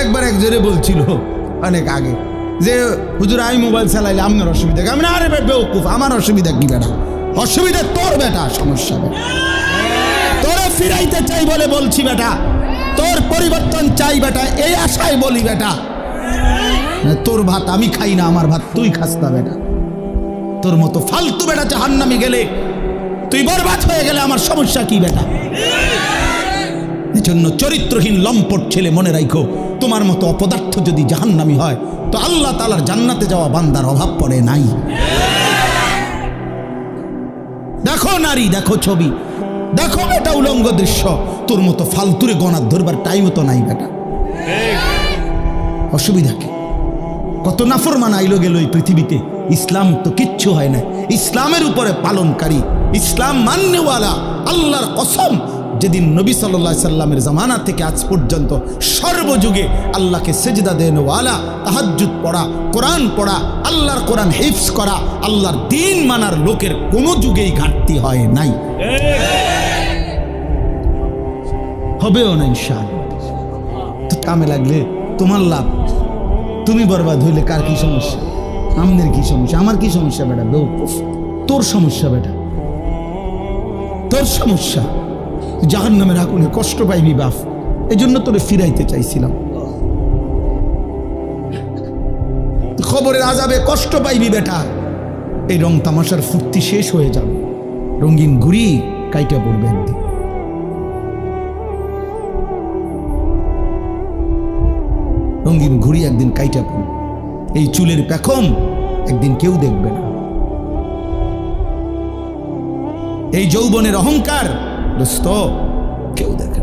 একবার একজনে বলছিল অনেক আগে যে হুজুর আমি মোবাইল চালাইলে আপনার অসুবিধা কি? আমি না, আরে বেউকুফ, আমার অসুবিধা কি বেটা? অসুবিধা তোর বেটা, সমস্যা বেটা। তোরে ফিরাইতে চাই বলে বলছি বেটা, তোর পরিবর্তন চাই বেটা, এই আশায় বলি বেটা। তোর ভাত আমি খাই না, আমার ভাত তুই খাস না বেটা। তোর মতো ফালতু বেটা জাহান্নামে গেলে, তুই বরবাদ হয়ে গেলে আমার সমস্যা কি বেটা? এজন্য চরিত্রহীন লম্পট ছেলে মনে রাখো, তোমার মতো অপদার্থ যদি জাহান্নামী হয় তো আল্লাহ তাআলার জান্নাতে যাওয়া বান্দার অভাব পড়ে নাই। দেখো নারী, দেখো ছবি, দেখো এটা উলঙ্গ দৃশ্য, তোর মতো ফালতুরে গণার ধরবার টাইমও তো নাই বেটা। অসুবিধা কি? কত নাফরমান আইলো গেল এই পৃথিবীতে, ইসলাম তো কিচ্ছু হয় না। ইসলামের উপরে পালনকারী, ইসলাম মান্যওয়ালা, আল্লাহর কসম, যেদিন নবী সাল্লাল্লাহু আলাইহি সাল্লামের জামানা থেকে আজ পর্যন্ত সর্বযুগে আল্লাহকে সেজদা দেনওয়ালা, তাহাজ্জুদ পড়া, কোরআন পড়া, আল্লাহর কোরআন হিফজ করা, আল্লাহর দ্বীন মানার লোকের কোনো যুগেই ঘাটতি হয় নাই, হবেও না ইনশাআল্লাহ। তো কামে লাগলে তোমার লাভ, তুমি বরবাদ হইলে কার কি সমস্যা? আমাদের কি সমস্যা? আমার কি সমস্যা বেটা? বেউকুফ, তোর সমস্যা বেটা, তোর সমস্যা। জাহান্নামের আগুনে কষ্ট পাইবি বাপ, এই জন্য তোরে ফিরাইতে চাইছিলাম। খবরের আযাবে কষ্ট পাইবি বেটা, এই রং তামাশার ফুর্তি শেষ হয়ে যাবে, রঙিন ঘুড়ি কাইটা পড়বে একদিন। রঙিন ঘুড়ি একদিন কাইটা পড়বে, এই চুলের পেখম একদিন কেউ দেখবে না, এই যৌবনের অহংকার দোস্ত কেউ দেখে না।